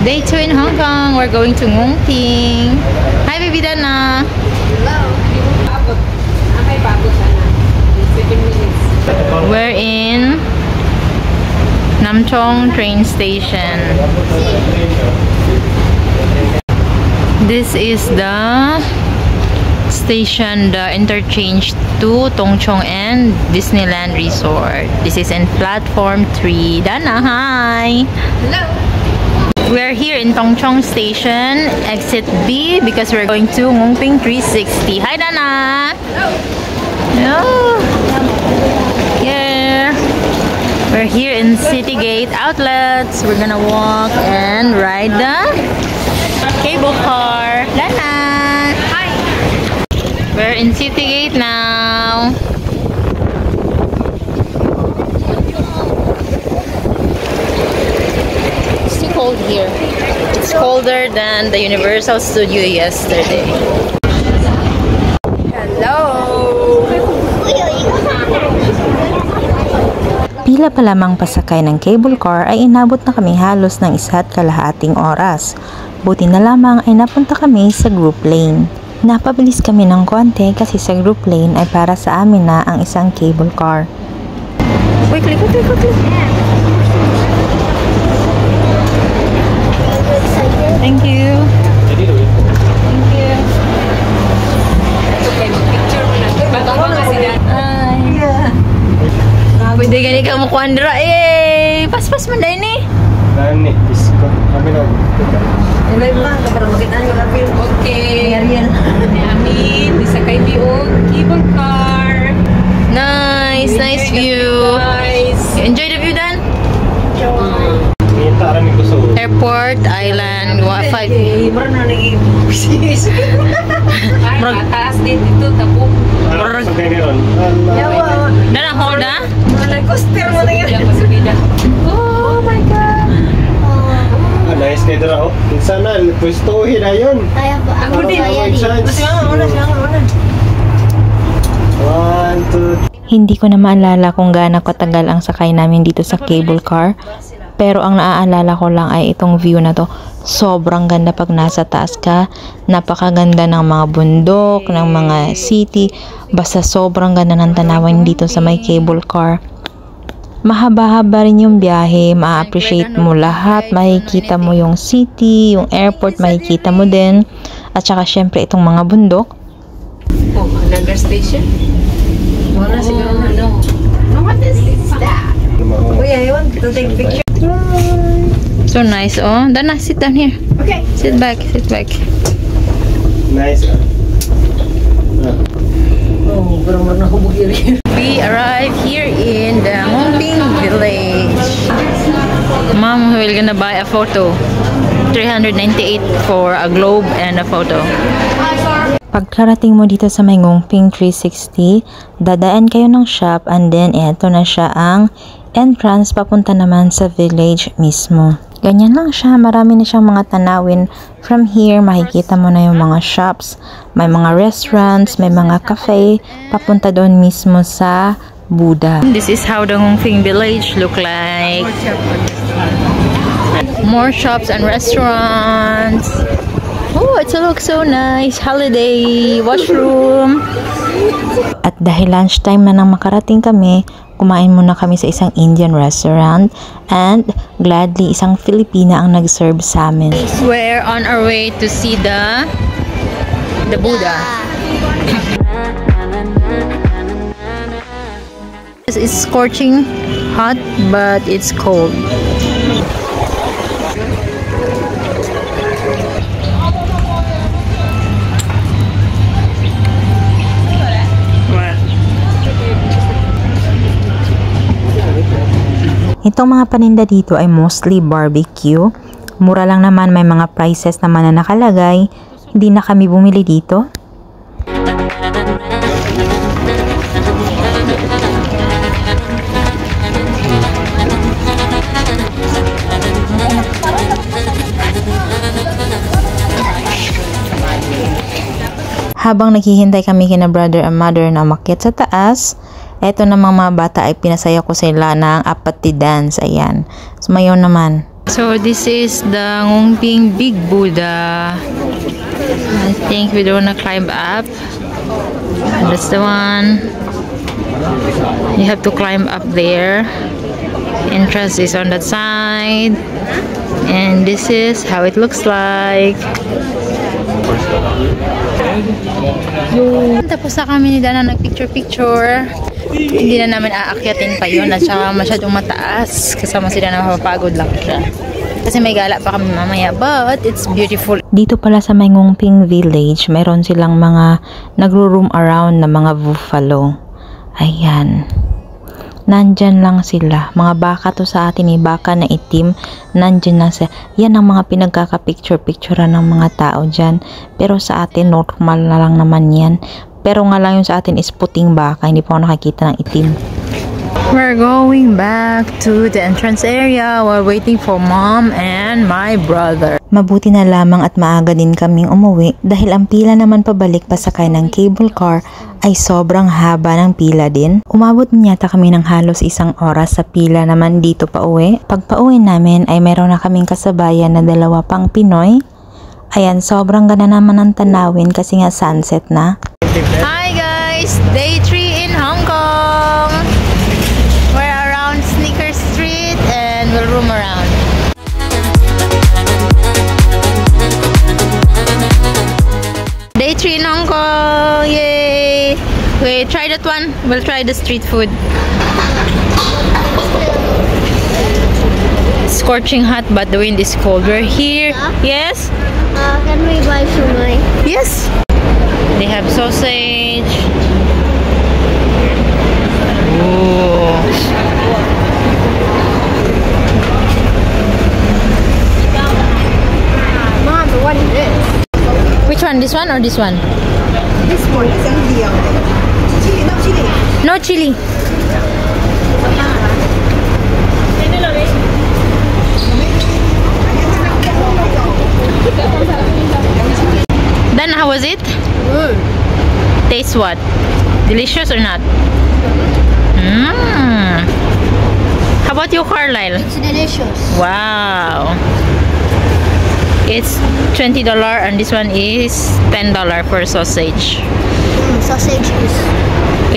Day 2 in Hong Kong. We're going to Ngong Ting. Hi, baby Dana. Hello. We're in Nam Chong train station. This is the station, the interchange to Tung Chung and Disneyland Resort. This is in platform 3. Dana, hi! Hello. We're here in Tung Chung Station, exit B, because we're going to Ngong Ting 360. Hi, Dana! Hello! Yeah! We're here in Citygate Outlets. We're gonna walk and ride the cable car. Dana! Hi. We're in Citygate now. It's too cold here. It's colder than the Universal Studio yesterday. Hello. Pila pa lamang pasakay ng cable car ay inabot na kami halos ng 1.5 oras. Buti na lamang ay napunta kami sa group lane. Napabilis kami ng konti kasi sa group lane ay para sa amin na ang isang cable car. Quickly. Thank you. Thank you. Pwede gani ka mo kuandra eh. Pas-pas man dahil ni. Dani, bisko. Kami na. Okay. Amin. Disakay biog cable car. Nice view. Guys. You enjoy the view Dan? Minta rin ko sa Airport Island 5. Ay, mataas din dito tapos. Ano sa ganyan? Dana hold na? Oh my God. Nice kayo dira oh. Sana pwestuhin na yun. Ako din. One, two. Hindi ko na maalala kung gaano katagal ang sakay namin dito sa cable car. Pero ang naaalala ko lang ay itong view na to. Sobrang ganda pag nasa taas ka. Napakaganda ng mga bundok, ng mga city. Basta sobrang ganda ng tanawan dito sa may cable car. Mahaba-haba rin yung biyahe, ma-appreciate mo lahat, makikita mo yung city, yung airport, makikita mo din. At saka syempre itong mga bundok. Oh, another station? Wala siguro ano. What is that? Oh yeah, I want to take a picture. So nice oh. Dana, sit down here. Okay. Sit back. Nice. Oh, benar-benar ako bugiri. We arrived here in the Ngong Ting village. Mom will gonna buy a photo. 398 for a globe and a photo. Pagkarating mo dito sa may Ngong Ting 360, dadaan kayo ng shop and then eto na siya ang entrance papunta naman sa village mismo. Ganyan lang siya, marami na siyang mga tanawin. From here, makikita mo na yung mga shops, may mga restaurants, may mga cafe, papunta doon mismo sa Buddha. This is how the Ngong Ting village look like. More shops and restaurants. Oh, it looks so nice. Holiday washroom. At dahil lunchtime na nang makarating kami, kumain muna kami sa isang Indian restaurant and gladly isang Filipina ang nag-serve sa amin. We're on our way to see the Buddha. It's scorching hot, but it's cold. Itong mga paninda dito ay mostly barbecue. Mura lang naman, may mga prices naman na nakalagay. Hindi na kami bumili dito. Habang naghihintay kami kina brother and mother na umakyat sa taas, eto namang mga bata ay pinasaya ko sila ng apati dance. Ayan. Sumayaw naman. So this is the Ngongping Big Buddha. I think we don't wanna climb up. That's the one. You have to climb up there. Entrance is on that side. And this is how it looks like. Tapos na kami ni Dana nagpicture-picture. Hindi na namin aakyatin pa yun at saka masyadong mataas. Kasama si Dana, mapapagod lang siya. Kasi may gala pa kami mamaya, but it's beautiful. Dito pala sa may Ngongping Village, mayroon silang mga nagro-roam around na mga buffalo. Ayan. Nandyan lang sila. Mga baka to sa atin, baka na itim. Nandyan lang sila. Yan ang mga pinagkaka-picture-picture ng mga tao dyan. Pero sa atin, normal na lang naman yan. Pero nga lang yung sa atin is puting baka. Hindi pa ako nakakita ng itim. We're going back to the entrance area while waiting for mom and my brother. Mabuti na lamang at maaga din kaming umuwi dahil ang pila naman pabalik pasakay ng cable car ay sobrang haba ng pila din. Umabot yata kami ng halos 1 oras sa pila naman dito pa uwi. Pag pauwi namin ay meron na kaming kasabayan na 2 pang Pinoy. Ayan, sobrang ganda naman ang tanawin kasi nga sunset na. Hi guys! Day 3 in Hong Kong! We're around Sneaker Street and we'll roam around. Day 3 in Hong Kong! Yay! We try that one. We'll try the street food. Scorching hot but the wind is cold. We're here. Yes? Can we buy shumai? Yes! They have sausage. Ooh. Mom, what is this? Which one? This one or this one? This one is India. Chili, no chili. No chili. Then how was it? Taste what? Delicious or not? How about you, Carlisle? It's delicious. Wow. It's $20 and this one is $10 for sausage. Sausage is...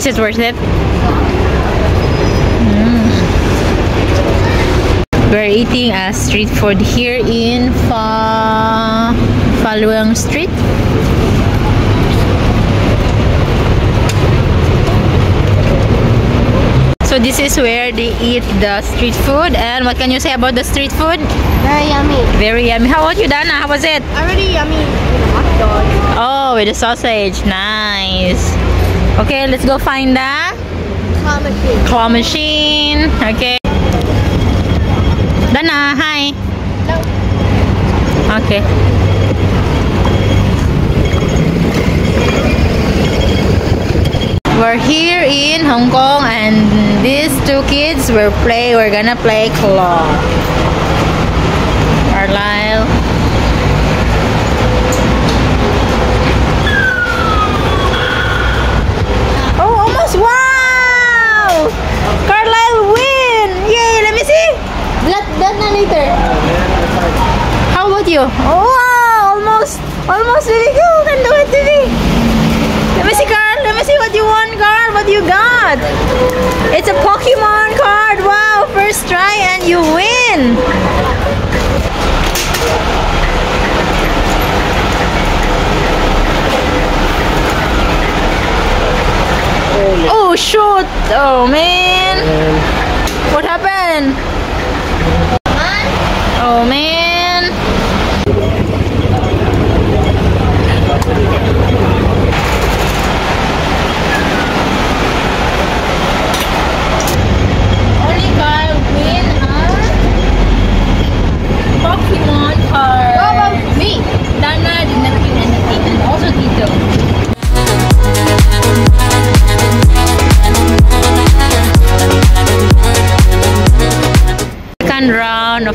Is it worth it? We're eating a street food here in Fa Luang Street. So this is where they eat the street food. And what can you say about the street food? Very yummy. Very yummy. How about you, Dana? How was it? Already yummy with a hot dog. Oh, with the sausage. Nice. Okay, let's go find the claw machine. Okay. Dana, hi. Okay. We're here in Hong Kong and these 2 kids we're gonna play claw. Carlisle. Oh, almost! Wow! Carlisle win! Yay! Let me see. That na later. How about you? Oh, wow! Almost really good. Can do it, Didi. Let me see, Carl. Let me see what you won, Carl. What you got? It's a Pokemon card. Wow! First try and you win. Oh shoot! Oh man! What happened? Oh man! Only guy win a Pokemon card. What about me? Dana did not win anything, and also Tito.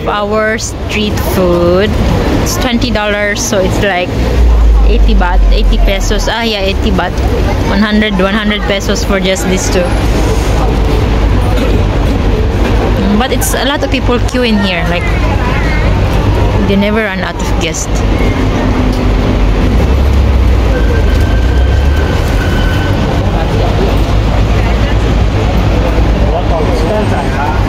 1.5 hour street food. It's $20, so it's like 80 baht, 80 pesos. Ah, yeah, 80 baht. 100 pesos for just these two. But it's a lot of people queue in here. Like, they never run out of guests.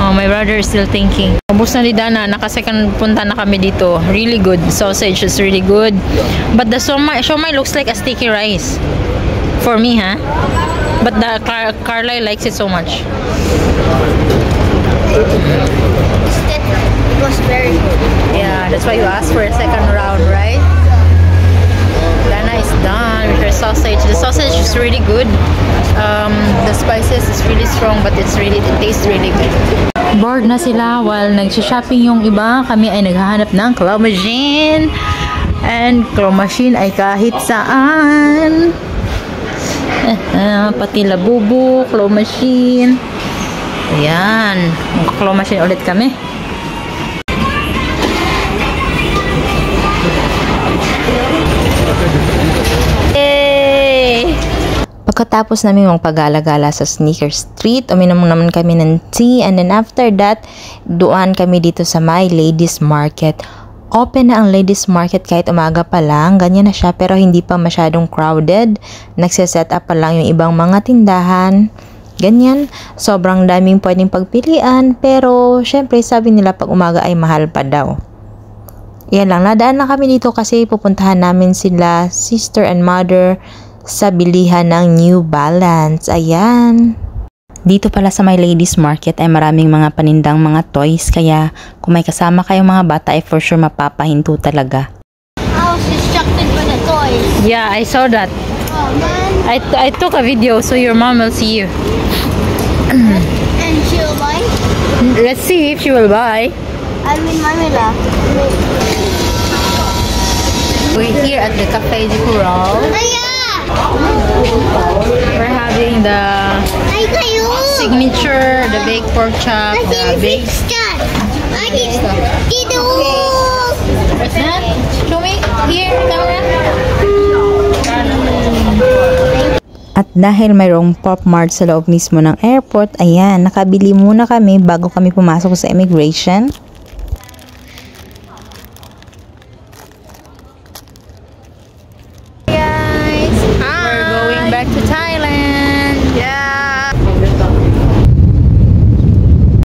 Oh, my brother is still thinking. Ubus na ni Dana. Naka-second punta na kami dito. Really good. Sausage is really good. But the siomai looks like a sticky rice. For me, huh? But the Carly likes it so much. It was very good. Yeah, that's why you asked for a second round, right? Dana is done with her sausage. The sausage is really good. The spices is really strong, but it tastes really good. Bored na sila while nag-shopping yung iba. Kami ay naghahanap ng claw machine. And claw machine ay kahit saan. Pati labubu, claw machine. Ayan. Mag-claw machine ulit kami. Pagkatapos namin mong pagala-gala sa Sneaker Street, uminom naman kami ng tea, and then after that, duan kami dito sa my ladies market. Open na ang ladies market kahit umaga pa lang, ganyan na siya, pero hindi pa masyadong crowded. Nagsiset up pa lang yung ibang mga tindahan. Ganyan, sobrang daming pwedeng pagpilian, pero syempre sabi nila pag umaga ay mahal pa daw. Yan lang, nadaan na kami dito kasi pupuntahan namin sila, sister and mother, sa bilihan ng New Balance. Ayan. Dito pala sa my ladies market ay maraming mga panindang mga toys, kaya kung may kasama kayong mga bata ay for sure mapapahinto talaga. I was distracted by the toys. Yeah, I saw that. Oh man. I took a video so your mom will see you. And she'll buy? Let's see if she will buy. I mean, Mamila. We're here at the Cafe de Coral. We're having the signature, the baked pork chop, the baked stuff. What's that? Show me. Here, camera. At dahil mayroong Pop Mart sa loob mismo ng airport, ayan, nakabili muna kami bago kami pumasok sa immigration.